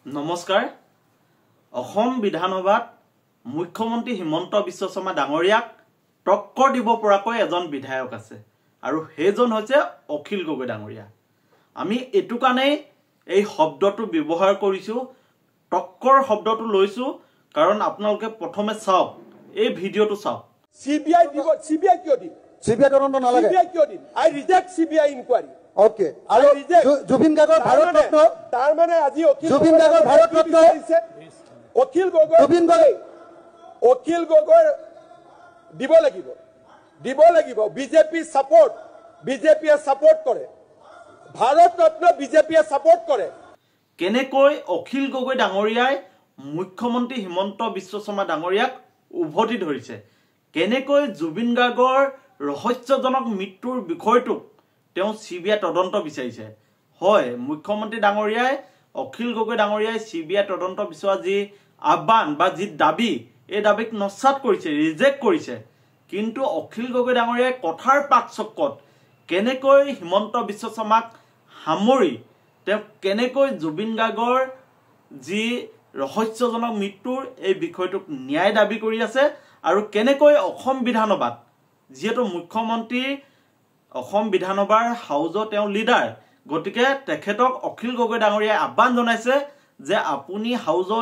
নমস্কাৰ অসম বিধানসভাত মুখ্যমন্ত্ৰী হিমন্ত বিশ্ব শৰ্মা ডাঙৰীয়াক টক্কৰ দিব পৰাকৈ এজন বিধায়ক আছে আৰু হেজন হৈছে অখিল গগৈ ডাঙৰীয়া। আমি এটু কাৰণে এই শব্দটো ব্যৱহাৰ কৰিছো, টক্কৰ শব্দটো লৈছো কাৰণ আপোনালোকে প্ৰথমে চাওক, এই ভিডিঅটো চাওক। CBI দিব, CBI কিয় দিম? CBI তদন্ত নালাগে। CBI কিয় দিম? I reject CBI inquiry. Okay. আৰু জুবিন গাৰ্গৰ ভাৰত ৰত্ন তাৰ মানে আজি জুবিন গাৰ্গৰ ভাৰত ৰত্ন অখিল গগৈ দিব লাগিব বিজেপি সাপোৰ্ট, বিজেপিয়ে সাপোৰ্ট কৰে, ভাৰত ৰত্ন বিজেপিয়ে সাপোৰ্ট কৰে। কেনেকৈ অখিল গগৈ ডাঙৰীয়াই মুখ্যমন্ত্ৰী হিমন্ত বিশ্ব শৰ্মা ডাঙৰীয়াক উভতি ধৰিছে, কেনেকৈ জুবিন গাৰ্গৰ ৰহস্যজনক মৃত্যুৰ বিষয়টোক তেওঁ CBI তদন্ত বিচাৰিছে। হয়, মুখ্যমন্ত্ৰী ডাঙৰীয়াই অখিল গগৈ ডাঙৰীয়াই CBI তদন্ত বিচৰা যি আহ্বান বা যি দাবী, এই দাবীক নস্যাৎ কৰিছে, ৰিজেক্ট কৰিছে। কিন্তু অখিল গগৈ ডাঙৰীয়াই কথাৰ পাকচক্ৰত কেনেকৈ হিমন্ত বিশ্ব শৰ্মাক সামৰি তেওঁ কেনেকৈ জুবিন গাৰ্গৰ যি ৰহস্যজনক মৃত্যুৰ এই বিষয়টোক ন্যায় দাবী কৰি আছে আৰু কেনেকৈ অসম বিধানসভাত যিহেতু মুখ্যমন্ত্ৰী অসম বিধানসভাৰ হাউজৰ তেওঁ লিডাৰ, গতিকে তেখেতক অখিল গগৈ ডাঙৰীয়াই আহ্বান জনাইছে যে আপুনি হাউজৰ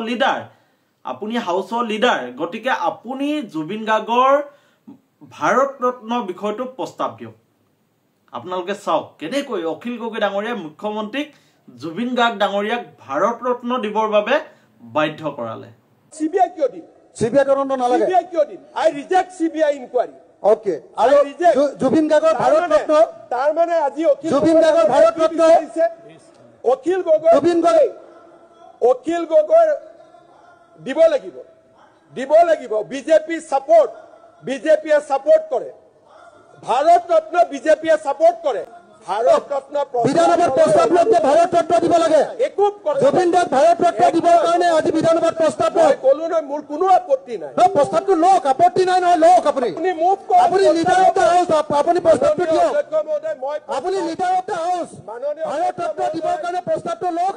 লিডাৰ, গতিকে আপুনি জুবিন গাৰ্গৰ ভাৰত ৰত্ন বিষয়টো প্ৰস্তাৱ দিয়ক। আপোনালোকে চাওক কেনেকৈ অখিল গগৈ ডাঙৰীয়াই মুখ্যমন্ত্ৰীক জুবিন গাৰ্গ ডাঙৰীয়াক ভাৰত ৰত্ন দিবৰ বাবে বাধ্য কৰালে। CBI কিয় দিম? CBI তদন্ত নালাগে। CBI কিয় দিম? I reject CBI inquiry. Okay. আৰু জুবিন গাৰ্গৰ ভাৰত ৰত্ন তাৰ মানে আজি জুবিন গাৰ্গৰ ভাৰত ৰত্ন অখিল গগৈ দিব লাগিব বিজেপি সাপোৰ্ট, বিজেপিয়ে সাপোৰ্ট কৰে, ভাৰত ৰত্ন বিজেপিয়ে সাপোৰ্ট কৰে। ভাৰত ৰত্ন বিধানসভাত প্ৰস্তাৱ লৈ ভাৰত ৰত্ন দিব লাগে। একো জুবিন গাৰ্গ ভাৰত ৰত্ন দিবৰ কাৰণে আজি বিধানসভাত প্ৰস্তাৱ লয়। কলো নহয়, মোৰ কোনো আপত্তি নাই। প্ৰস্তাৱটো লওক, আপত্তি নাই নহয়, লওক। আপুনি মুভ কৰক, আপুনি লিডাৰ অফ দ্য হাউচ, আপুনি প্ৰস্তাৱটো দিয়ক। মই আপুনি leader of the house, Bharat Ratna দিবৰ কাৰণে প্ৰস্তাৱটো লওক।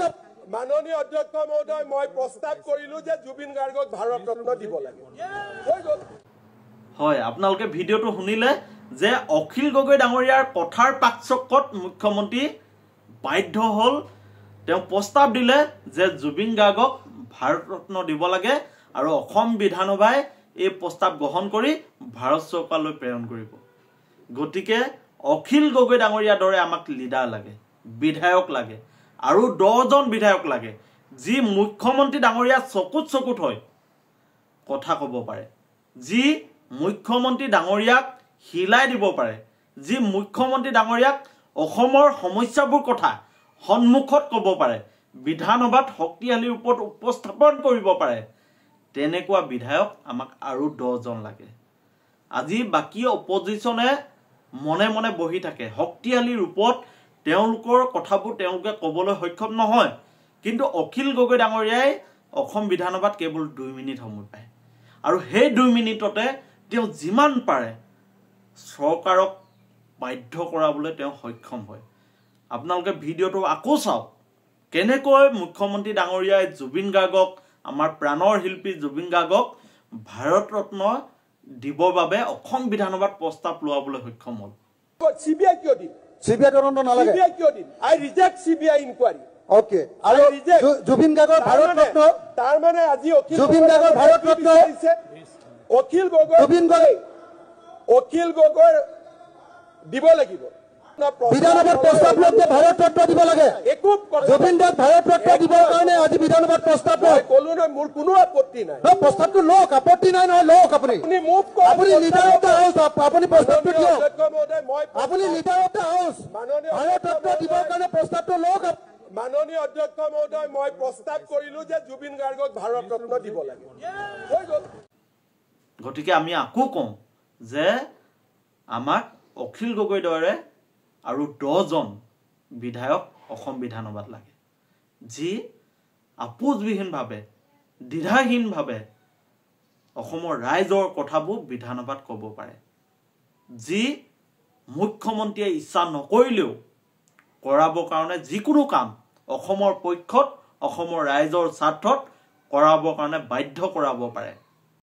মাননীয় অধ্যক্ষ মহোদয়, মই প্ৰস্তাৱ কৰিলো যে জুবিন গাৰ্গক ভাৰত ৰত্ন দিব লাগে। হৈ গ'ল। হয়, আপোনালোকে ভিডিঅ'টো শুনিলে যে অখিল গগৈ ডাঙৰীয়াৰ কথাৰ পাকচক্ৰত মুখ্যমন্ত্ৰী বাধ্য হ'ল, তেওঁ প্ৰস্তাৱ দিলে যে জুবিন গাৰ্গক ভাৰত ৰত্ন দিব লাগে আৰু অসম বিধানসভাই এই প্ৰস্তাৱ গ্ৰহণ কৰি ভাৰত চৰকাৰলৈ প্ৰেৰণ কৰিব। গতিকে অখিল গগৈ ডাঙৰীয়াৰ দৰে আমাক লিডাৰ লাগে, বিধায়ক লাগে আৰু 10জন বিধায়ক লাগে, যি মুখ্যমন্ত্ৰী ডাঙৰীয়া চকুত হৈ কথা ক'ব পাৰে, যি মুখ্যমন্ত্ৰী ডাঙৰীয়াক হিলাই দিব পাৰে, যি মুখ্যমন্ত্ৰী ডাঙৰীয়াক অসমৰ সমস্যাবোৰ কথা সন্মুখত ক'ব পাৰে, বিধানসভাত শক্তিশালীৰ ওপৰত উপস্থাপন কৰিব পাৰে, তেনেকুৱা বিধায়ক আমাক আৰু 10জন লাগে। আজি বাকী অপজিশ্যনে মনে মনে বহি থাকে, শক্তিশালী ৰূপত তেওঁলোকৰ কথাবোৰ তেওঁলোকে ক'বলৈ সক্ষম নহয়, কিন্তু অখিল গগৈ ডাঙৰীয়াই অসম বিধানসভাত কেৱল 2 মিনিট সময় পায় আৰু সেই 2 মিনিটতে তেওঁ যিমান পাৰে চৰকাৰক বাধ্য কৰাবলৈ তেওঁ সক্ষম হয়। আপোনালোকে ভিডিঅ'টো আকৌ চাওক, কেনেকৈ মুখ্যমন্ত্ৰী ডাঙৰীয়াই জুবিন গাৰ্গক, আমাৰ প্ৰাণৰ শিল্পী জুবিন গাৰ্গক ভাৰত ৰত্ন দিবৰ বাবে অসম বিধানসভাত প্ৰস্তাৱ লোৱাবলৈ সক্ষম হ'ল। CBI কিয় দিম? CBI তদন্ত নালাগে। CBI কিয় দিম? I reject CBI inquiry. Okay. আৰু জুবিন গাৰ্গৰ ভাৰত ৰত্ন তাৰ মানে আজি জুবিন গাৰ্গৰ ভাৰত ৰত্ন অখিল গগৈ দিব লাগিব। বিধানসভাত প্ৰস্তাৱ লৈ ভাৰত ৰত্ন দিব লাগে। একো জুবিন গাৰ্গ ভাৰত ৰত্ন দিবৰ কাৰণে আজি বিধানসভাত প্ৰস্তাৱ লয়। কলো নহয়, মোৰ কোনো আপত্তি নাই। প্ৰস্তাৱটো লওক, আপত্তি নাই নহয়, লওক। আপুনি মুভ কৰক, আপুনি লিডাৰ অফ দ্য হাউচ, আপুনি প্ৰস্তাৱটো দিয়ক। মই আপুনি leader of the house, Bharat Ratna দিবৰ কাৰণে প্ৰস্তাৱটো লওক। মাননীয় অধ্যক্ষ মহোদয়, মই প্ৰস্তাৱ কৰিলো যে জুবিন গাৰ্গক ভাৰত ৰত্ন দিব লাগে। হৈ গ'ল। গতিকে আমি আকৌ কওঁ যে আমাক অখিল গগৈ দৰে আৰু 10জন বিধায়ক অসম বিধানসভাত লাগে, যি আপোচবিহীনভাৱে, দ্বিধাহীনভাৱে অসমৰ ৰাইজৰ কথাবোৰ বিধানসভাত ক'ব পাৰে, যি মুখ্যমন্ত্ৰীয়ে ইচ্ছা নকৰিলেও কৰাবৰ কাৰণে যিকোনো কাম অসমৰ পক্ষত অসমৰ ৰাইজৰ স্বাৰ্থত কৰাবৰ কাৰণে বাধ্য কৰাব পাৰে।